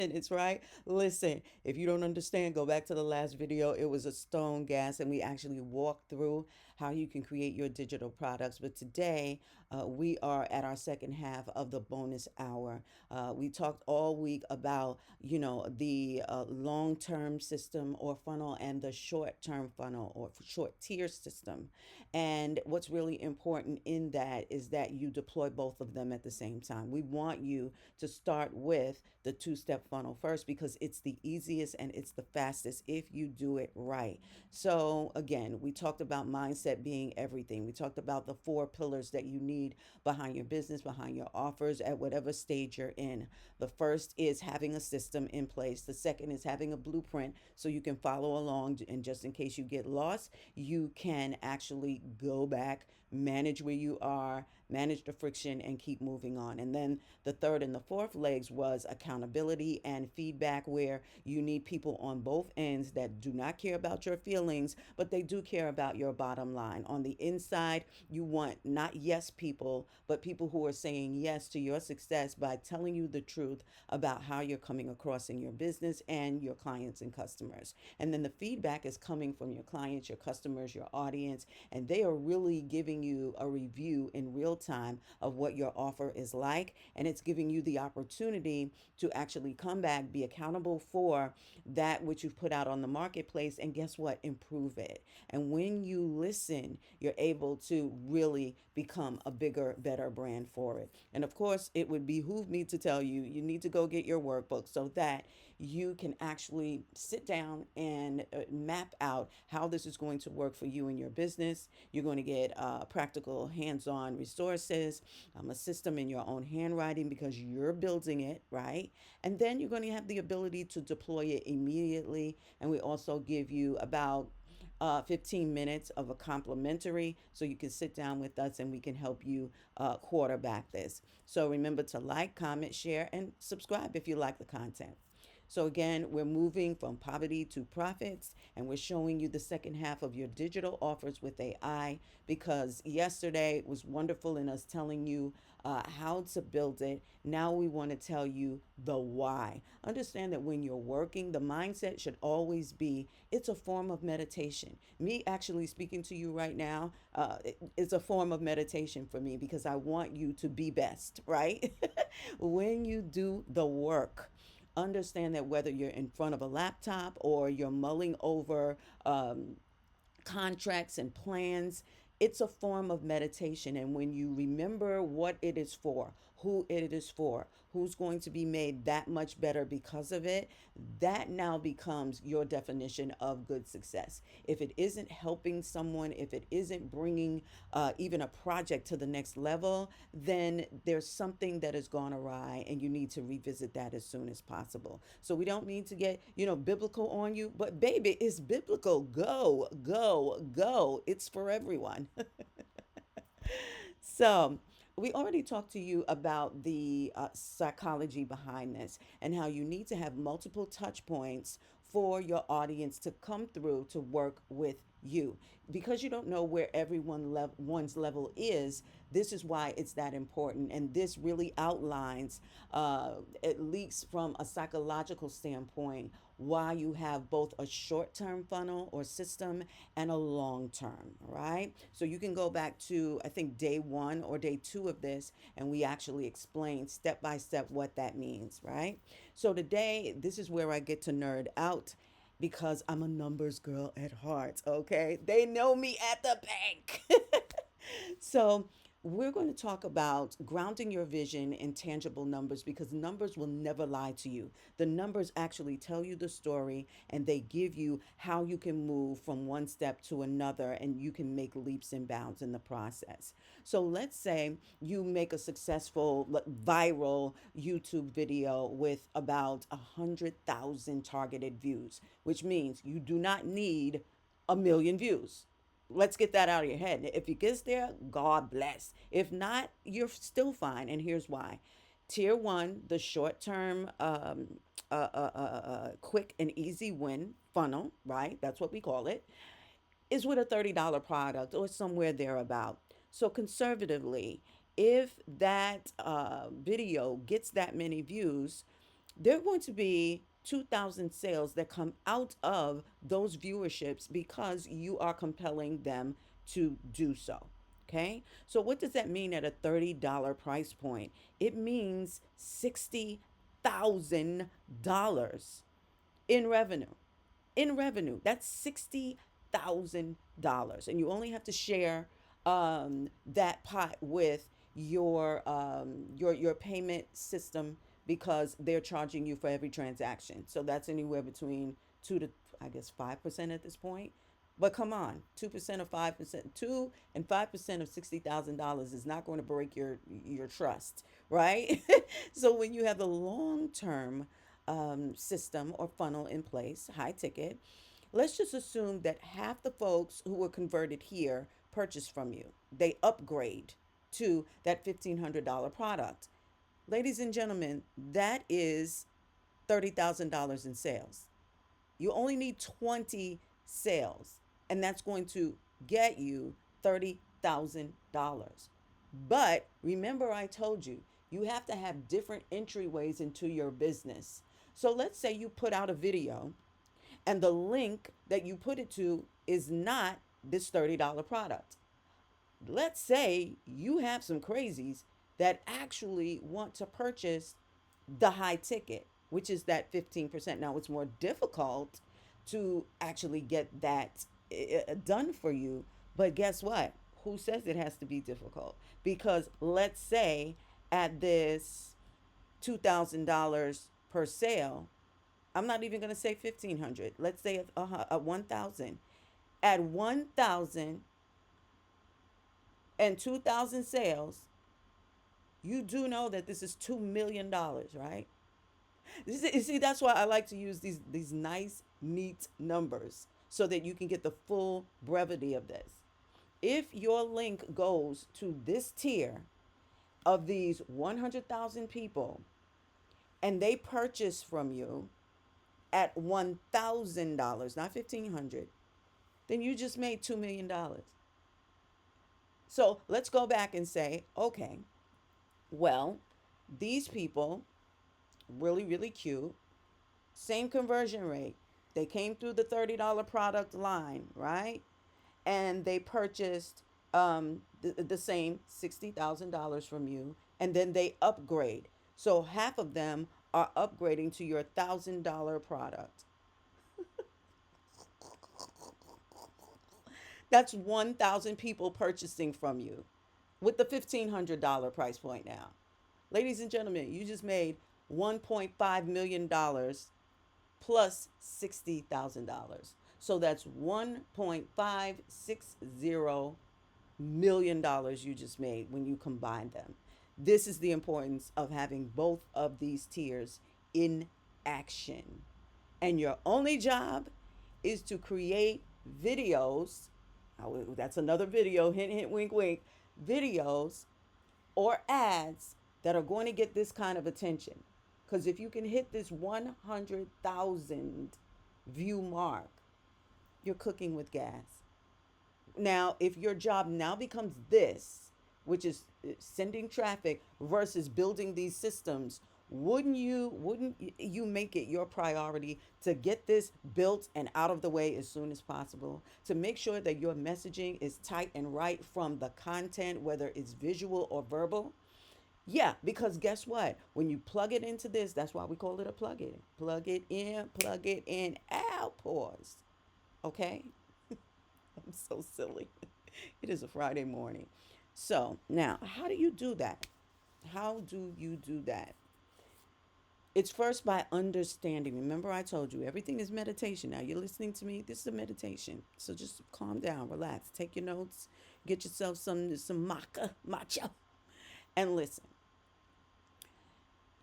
minutes, right? Listen, if you don't understand, go back to the last video. It was a stone gas, and we actually walked through how you can create your digital products. But today, we are at our second half of the bonus hour. We talked all week about, the long-term system or funnel and the short-term funnel or short tier system. And what's really important in that is that you deploy both of them at the same time. We want you to start with the two-step funnel first because it's the easiest and it's the fastest if you do it right. So again, we talked about mindset being everything. We talked about the four pillars that you need behind your business, behind your offers at whatever stage you're in. The first is having a system in place. The second is having a blueprint so you can follow along, and just in case you get lost, you can actually go back, manage where you are, manage the friction, and keep moving on. And then the third and the fourth legs was accountability and feedback, where you need people on both ends that do not care about your feelings, but they do care about your bottom line. On the inside, you want not yes people, but people who are saying yes to your success by telling you the truth about how you're coming across in your business and your clients and customers. And then the feedback is coming from your clients, your customers, your audience, and they are really giving you a review in real time of what your offer is like. And it's giving you the opportunity to actually come back, be accountable for that which you've put out on the marketplace, and guess what? Improve it. And when you listen, you're able to really become a bigger, better brand for it. And of course, it would behoove me to tell you, you need to go get your workbook so that you can actually sit down and map out how this is going to work for you and your business. You're going to get practical hands-on resources, a system in your own handwriting because you're building it, right? And then you're going to have the ability to deploy it immediately. And we also give you about 15 minutes of a complimentary so you can sit down with us and we can help you quarterback this. So remember to like, comment, share, and subscribe if you like the content. So again, we're moving from poverty to profits, and we're showing you the second half of your digital offers with AI, because yesterday was wonderful in us telling you how to build it. Now we want to tell you the why. Understand that when you're working, the mindset should always be it's a form of meditation. Me actually speaking to you right now, it's a form of meditation for me because I want you to be best, right? When you do the work, understand that whether you're in front of a laptop or you're mulling over contracts and plans, it's a form of meditation. And when you remember what it is for, who it is for, who's going to be made that much better because of it, that now becomes your definition of good success. If it isn't helping someone, if it isn't bringing even a project to the next level, then there's something that has gone awry and you need to revisit that as soon as possible. So we don't need to get, biblical on you, but baby, it's biblical. Go, go, go. It's for everyone. So, we already talked to you about the psychology behind this and how you need to have multiple touch points for your audience to come through to work with you. Because you don't know where one's level is, this is why it's that important. And this really outlines, at least from a psychological standpoint, why you have both a short term funnel or system and a long term, right? So you can go back to, I think, day one or day two of this, and we actually explain step by step what that means, right? So today, this is where I get to nerd out because I'm a numbers girl at heart, okay? They know me at the bank. So, we're going to talk about grounding your vision in tangible numbers because numbers will never lie to you. The numbers actually tell you the story and they give you how you can move from one step to another and you can make leaps and bounds in the process. So, let's say you make a successful viral YouTube video with about 100,000 targeted views, which means you do not need a million views. Let's get that out of your head. If it gets there, God bless. If not, you're still fine. And here's why. Tier one, the short term, quick and easy win funnel, right? That's what we call it, is with a $30 product or somewhere thereabout. So, conservatively, if that video gets that many views, There are going to be 2,000 sales that come out of those viewerships because you are compelling them to do so. Okay. So, what does that mean at a $30 price point? It means $60,000 in revenue. In revenue, that's $60,000. And you only have to share that pot with your payment system because they're charging you for every transaction. So that's anywhere between 2 to, I guess, 5% at this point. But come on, 2% of 5%, 2 and 5% of $60,000 is not going to break your trust, right? So when you have the long term system or funnel in place, high ticket, let's just assume that half the folks who were converted here purchase from you. They upgrade to that $1,500 product. Ladies and gentlemen, that is $30,000 in sales. You only need 20 sales, and that's going to get you $30,000. But remember, I told you, you have to have different entryways into your business. So let's say you put out a video and the link that you put it to is not this $30 product. Let's say you have some crazies that actually want to purchase the high ticket, which is that 15%. Now, it's more difficult to actually get that done for you. But guess what? Who says it has to be difficult? Because let's say at this $2,000 per sale, I'm not even going to say 1,500. Let's say a 1,000. At 1,000 and 2,000 sales, you do know that this is $2 million, right? You see, that's why I like to use these nice, neat numbers so that you can get the full brevity of this. If your link goes to this tier of these 100,000 people and they purchase from you at $1,000, not 1,500, then you just made $2 million. So let's go back and say, okay, well, these people, really, really cute, same conversion rate. They came through the $30 product line, right? And they purchased the same $60,000 from you, and then they upgrade. So half of them are upgrading to your $1,000 product. That's 1,000 people purchasing from you with the $1,500 price point now. Ladies and gentlemen, you just made $1.5 million plus $60,000. So that's $1.560 million you just made when you combine them. This is the importance of having both of these tiers in action. And your only job is to create videos. That's another video, hint, hint, wink, wink. Videos or ads that are going to get this kind of attention. Because if you can hit this 100,000 view mark, you're cooking with gas. Now, if your job now becomes this, which is sending traffic versus building these systems, wouldn't you make it your priority to get this built and out of the way as soon as possible, to make sure that your messaging is tight and right from the content, whether it's visual or verbal? Yeah, because guess what? When you plug it into this, that's why we call it a plug in. Plug it in, out, pause. Okay? I'm so silly. It is a Friday morning. So now, how do you do that? How do you do that? It's first by understanding. Remember, I told you everything is meditation. Now, you're listening to me. This is a meditation. So just calm down, relax, take your notes, get yourself some matcha, and listen.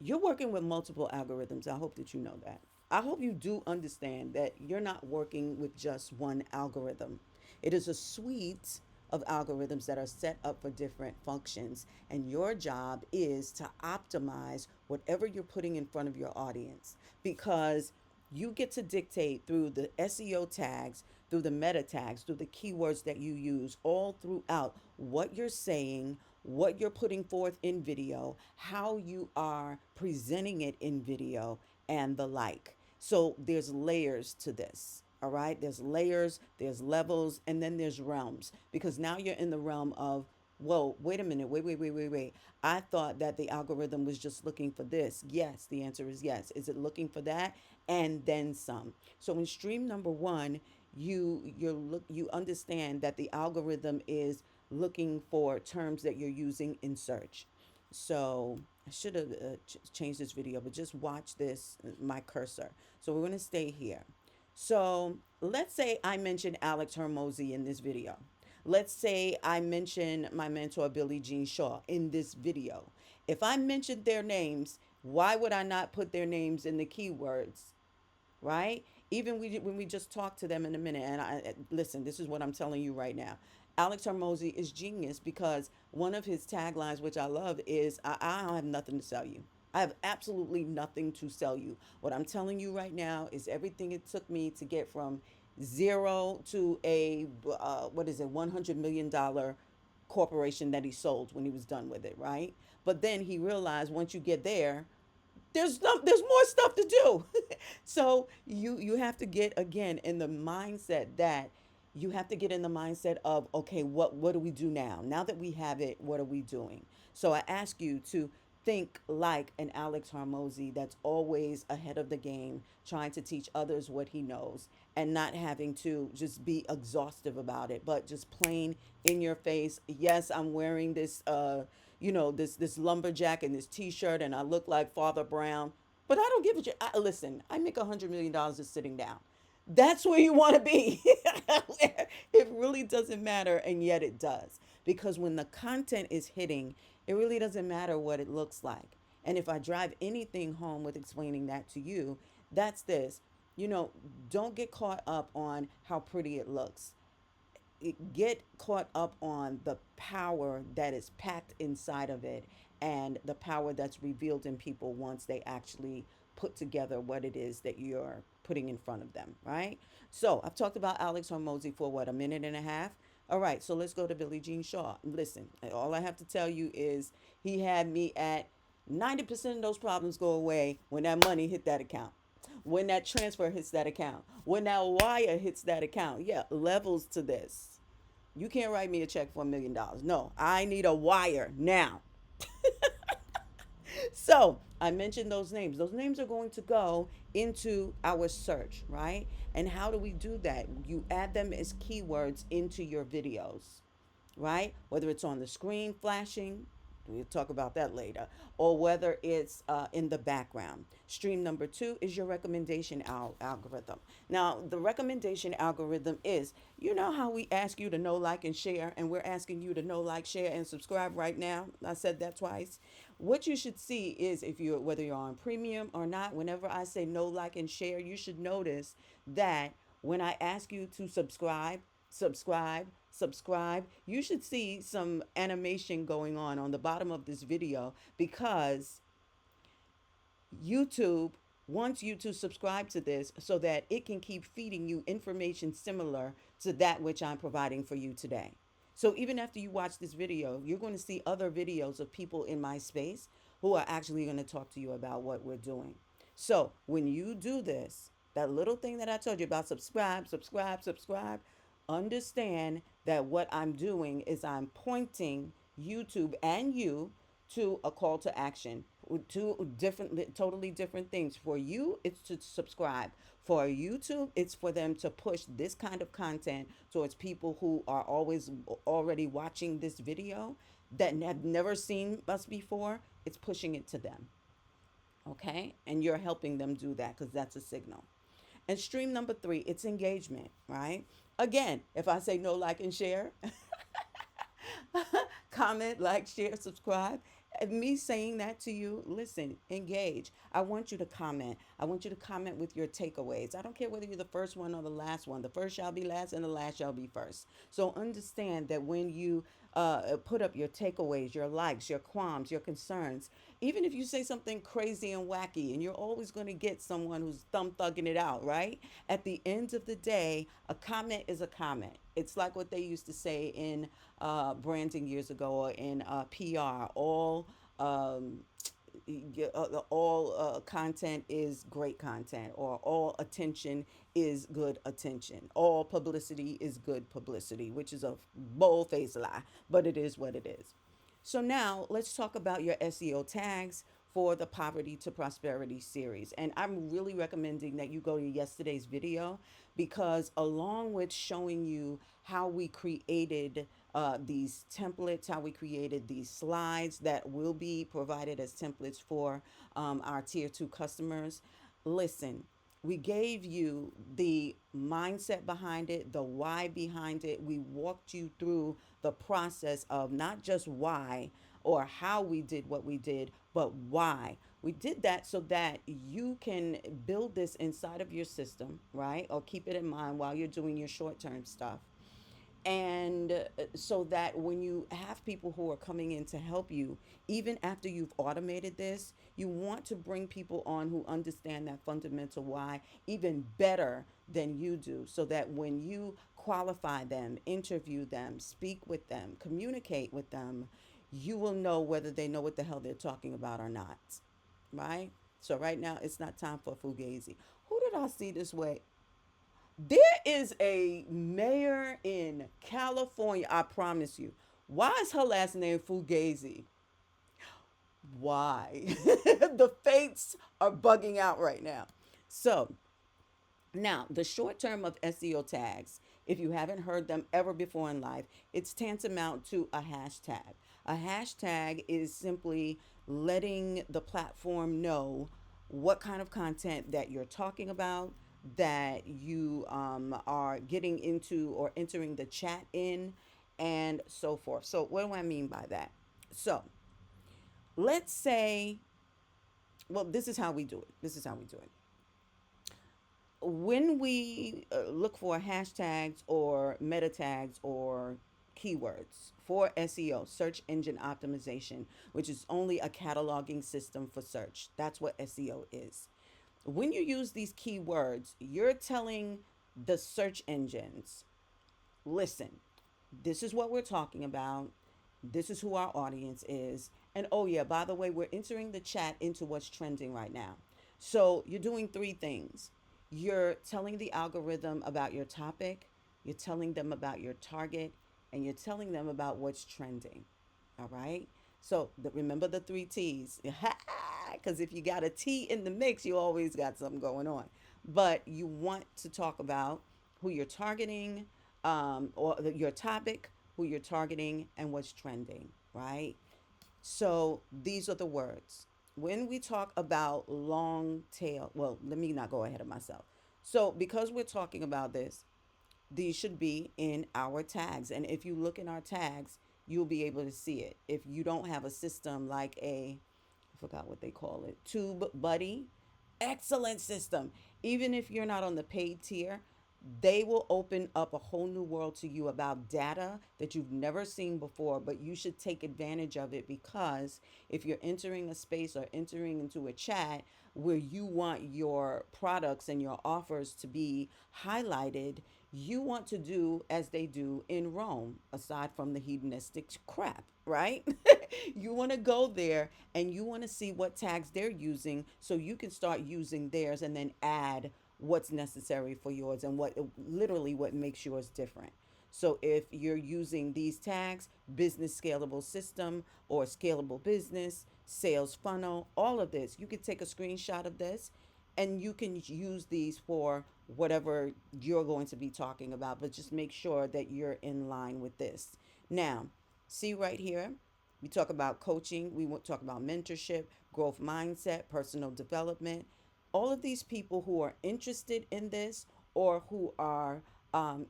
You're working with multiple algorithms. I hope that you know that. I hope you do understand that you're not working with just one algorithm. It is a suite of algorithms that are set up for different functions, and your job is to optimize whatever you're putting in front of your audience, because you get to dictate through the SEO tags, through the meta tags, through the keywords that you use all throughout what you're saying, what you're putting forth in video, how you are presenting it in video, and the like. So there's layers to this. All right, there's layers, there's levels, and then there's realms, because now you're in the realm of, whoa, wait a minute, wait. I thought that the algorithm was just looking for this. Yes, the answer is yes. Is it looking for that and then some? So in stream number one, you understand that the algorithm is looking for terms that you're using in search. So I should have changed this video, but just watch this, my cursor. So we're going to stay here. So let's say I mentioned Alex Hermosi in this video. Let's say I mention my mentor, Billie Jean Shaw, in this video. If I mentioned their names, why would I not put their names in the keywords, right? Even when we just talk to them in a minute, and I listen, this is what I'm telling you right now. Alex Hermosi is genius because one of his taglines, which I love, is I don't have nothing to sell you. I have absolutely nothing to sell you. What I'm telling you right now is everything it took me to get from zero to a what is it, $100 million corporation that he sold when he was done with it, right? But then he realized once you get there, there's more stuff to do. So you have to get again in the mindset that you have to get in the mindset of, okay, what do we do now? Now that we have it, what are we doing? So I ask you to think like an Alex Harmozy that's always ahead of the game, trying to teach others what he knows and not having to just be exhaustive about it, but just plain in your face. Yes, I'm wearing this this lumberjack and this t-shirt and I look like Father Brown, but I don't give a shit. Listen, I make $100 million just sitting down. That's where you want to be. It really doesn't matter, and yet it does. Because when the content is hitting, it really doesn't matter what it looks like. And if I drive anything home with explaining that to you, that's this. You know, don't get caught up on how pretty it looks. Get caught up on the power that is packed inside of it and the power that's revealed in people once they actually put together what it is that you're putting in front of them, right? So I've talked about Alex Hormozy for what, a minute and a half? All right, so let's go to Billie Jean Shaw. Listen, all I have to tell you is he had me at 90% of those problems go away when that money hit that account, when that transfer hits that account, when that wire hits that account. Yeah, levels to this. You can't write me a check for $1 million. No, I need a wire now. So I mentioned those names. Those names are going to go into our search, right? And how do we do that? You add them as keywords into your videos, right? Whether it's on the screen flashing, we'll talk about that later, or whether it's in the background. Stream number two is your recommendation algorithm. Now, the recommendation algorithm is, you know how we ask you to know, like, and share, and we're asking you to know, like, share, and subscribe right now. I said that twice. What you should see is if you're whether you're on premium or not, whenever I say no, like, and share, you should notice that when I ask you to subscribe, you should see some animation going on the bottom of this video because YouTube wants you to subscribe to this so that it can keep feeding you information similar to that which I'm providing for you today. So even after you watch this video, you're going to see other videos of people in my space who are actually going to talk to you about what we're doing. So when you do this, that little thing that I told you about subscribe, understand that what I'm doing is I'm pointing YouTube and you to a call to action. Two different, totally different things. For you, it's to subscribe. For YouTube, it's for them to push this kind of content towards people who are always already watching this video that have never seen us before. It's pushing it to them. Okay? And you're helping them do that because that's a signal. And stream number three, it's engagement, right? Again, if I say no, like, and share, comment, like, share, subscribe. And me saying that to you, listen, engage. I want you to comment. I want you to comment with your takeaways. I don't care whether you're the first one or the last one. The first shall be last and the last shall be first. So understand that when you put up your takeaways, your likes, your qualms, your concerns. Even if you say something crazy and wacky, and you're always going to get someone who's thumb thugging it out, right? At the end of the day, a comment is a comment. It's like what they used to say in branding years ago, or in PR. Um, all content is great content, or all attention is good attention. All publicity is good publicity, which is a bold faced lie, but it is what it is. So now let's talk about your SEO tags for the Poverty to Prosperity series. And I'm really recommending that you go to yesterday's video, because along with showing you how we created these templates, how we created these slides that will be provided as templates for our tier two customers, listen, we gave you the mindset behind it, the why behind it. We walked you through the process of not just why or how we did what we did, but why. We did that so that you can build this inside of your system, right? Or keep it in mind while you're doing your short term stuff. And so that when you have people who are coming in to help you, even after you've automated this, you want to bring people on who understand that fundamental why even better than you do, so that when you qualify them, interview them, speak with them, communicate with them, you will know whether they know what the hell they're talking about or not, right? So right now it's not time for fugazi. Who did I see this way? There is a mayor in California, I promise you. Why is her last name Fugazi? Why? The fates are bugging out right now. So, now, the short term of SEO tags, if you haven't heard them ever before in life, it's tantamount to a hashtag. A hashtag is simply letting the platform know what kind of content that you're talking about, that you are getting into or entering the chat in, and so forth. So, what do I mean by that? So, let's say, well, this is how we do it. This is how we do it. When we look for hashtags or meta tags or keywords for SEO, search engine optimization, which is only a cataloging system for search. That's what SEO is. When you use these keywords, you're telling the search engines, listen, this is what we're talking about. This is who our audience is. And oh, yeah, by the way, we're entering the chat into what's trending right now. So you're doing three things. You're telling the algorithm about your topic, you're telling them about your target, and you're telling them about what's trending. All right. So remember the three T's. Because if you got a T in the mix, you always got something going on. But you want to talk about who you're targeting, or your topic, who you're targeting, and what's trending, right? So these are the words. When we talk about long tail, well, let me not go ahead of myself. So because we're talking about this, these should be in our tags. And if you look in our tags, you'll be able to see it. If you don't have a system like I forgot what they call it, Tube Buddy, excellent system. Even if you're not on the paid tier, they will open up a whole new world to you about data that you've never seen before, but you should take advantage of it, because if you're entering a space or entering into a chat where you want your products and your offers to be highlighted, you want to do as they do in Rome, aside from the hedonistic crap, right? You want to go there and you want to see what tags they're using so you can start using theirs and then add what's necessary for yours and what literally what makes yours different. So if you're using these tags, business scalable system or scalable business, sales funnel, all of this, you can take a screenshot of this and you can use these for whatever you're going to be talking about, but just make sure that you're in line with this. Now, see right here, we talk about coaching, we want to talk about mentorship, growth mindset, personal development. All of these people who are interested in this or who are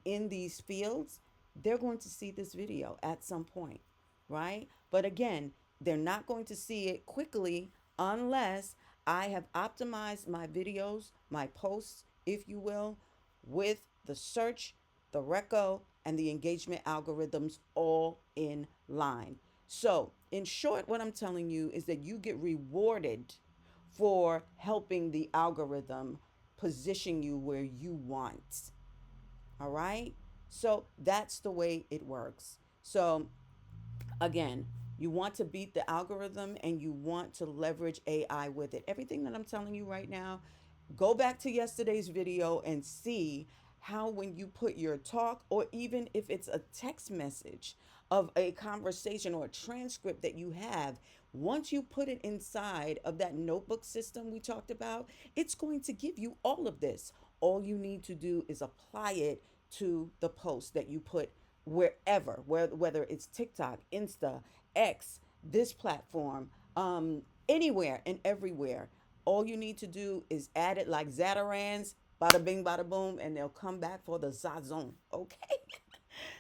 in these fields, they're going to see this video at some point, right? But again, they're not going to see it quickly unless I have optimized my videos, my posts, if you will, with the search the reco, and the engagement algorithms all in line. So, in short, what I'm telling you is that you get rewarded for helping the algorithm position you where you want. All right? So, that's the way it works. So, again, you want to beat the algorithm and you want to leverage AI with it. Everything that I'm telling you right now, go back to yesterday's video and see how, when you put your talk, or even if it's a text message of a conversation or a transcript that you have, once you put it inside of that notebook system we talked about, it's going to give you all of this. All you need to do is apply it to the post that you put wherever, whether it's TikTok, Insta, X, this platform, anywhere and everywhere. All you need to do is add it like Zatarans, bada bing, bada boom, and they'll come back for the Zazon. Okay.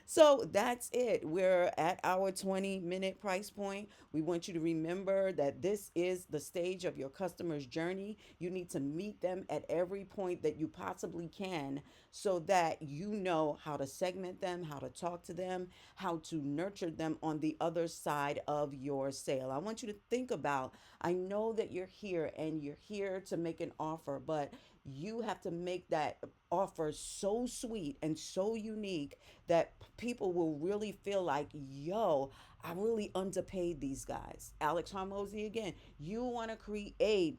So that's it. We're at our 20-minute price point. We want you to remember that this is the stage of your customer's journey. You need to meet them at every point that you possibly can so that you know how to segment them, how to talk to them, how to nurture them on the other side of your sale. I want you to think about, I know that you're here and you're here to make an offer, but you have to make that offer so sweet and so unique that people will really feel like, yo, I really underpaid these guys. Alex Harmozy again. You want to create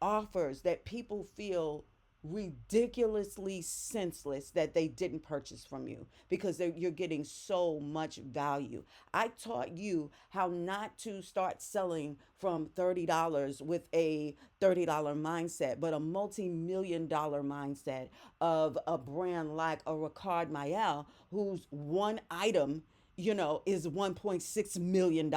offers that people feel ridiculously senseless that they didn't purchase from you because you're getting so much value. I taught you how not to start selling from $30 with a $30 mindset, but a multi-million dollar mindset of a brand like a Ricard Mayel, whose one item is $1.6 million.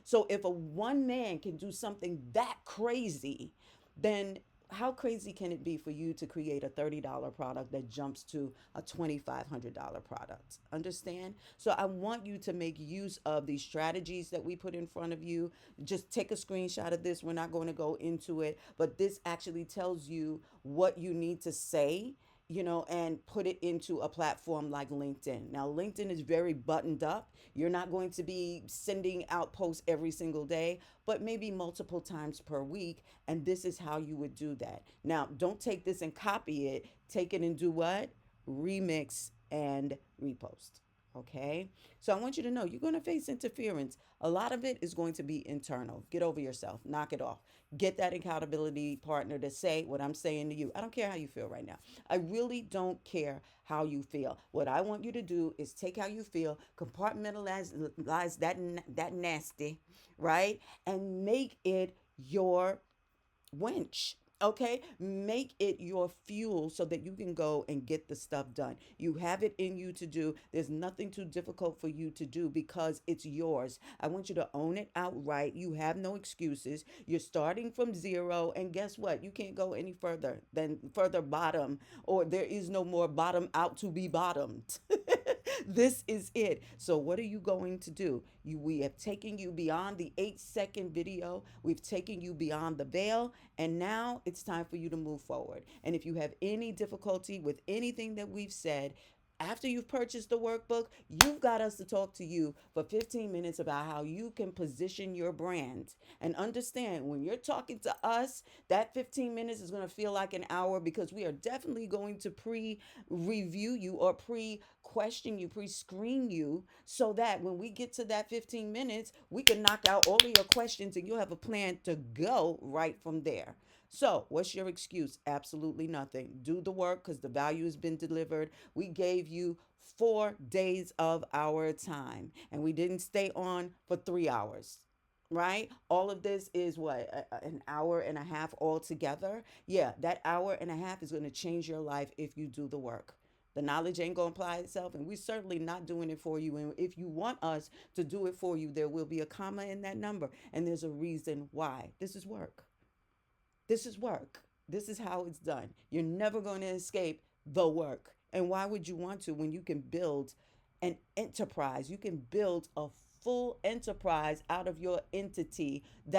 So if a one man can do something that crazy, then how crazy can it be for you to create a $30 product that jumps to a $2,500 product? Understand? So I want you to make use of these strategies that we put in front of you. Just take a screenshot of this. We're not going to go into it, but this actually tells you what you need to say, and put it into a platform like LinkedIn. Now, LinkedIn is very buttoned up. You're not going to be sending out posts every single day, but maybe multiple times per week. And this is how you would do that. Now, don't take this and copy it. Take it and do what? Remix and repost. Okay. So I want you to know you're going to face interference. A lot of it is going to be internal. Get over yourself. Knock it off. Get that accountability partner to say what I'm saying to you. I don't care how you feel right now. I really don't care how you feel. What I want you to do is take how you feel, compartmentalize that nasty, right? And make it your winch. Okay, make it your fuel so that you can go and get the stuff done. You have it in you to do. There's nothing too difficult for you to do because it's yours. I want you to own it outright. You have no excuses. You're starting from zero, and guess what? You can't go any further than further bottom, or there is no more bottom out to be bottomed. This is it. So what are you going to do? We have taken you beyond the 8-second video. We've taken you beyond the veil, and now it's time for you to move forward. And if you have any difficulty with anything that we've said, after you've purchased the workbook, you've got us to talk to you for 15 minutes about how you can position your brand. And understand, when you're talking to us, that 15 minutes is going to feel like an hour, because we are definitely going to pre-review you or pre-question you, pre-screen you, so that when we get to that 15 minutes, we can knock out all of your questions and you'll have a plan to go right from there. So, what's your excuse? Absolutely nothing. Do the work, because the value has been delivered. We gave you 4 days of our time, and we didn't stay on for 3 hours. Right? All of this is what, an hour and a half altogether. Yeah, that hour and a half is going to change your life if you do the work. The knowledge ain't going to apply itself, and we're certainly not doing it for you. And if you want us to do it for you, there will be a comma in that number, and there's a reason why. This is work. This is work. This is how it's done. You're never going to escape the work. And why would you want to, when you can build an enterprise? You can build a full enterprise out of your entity that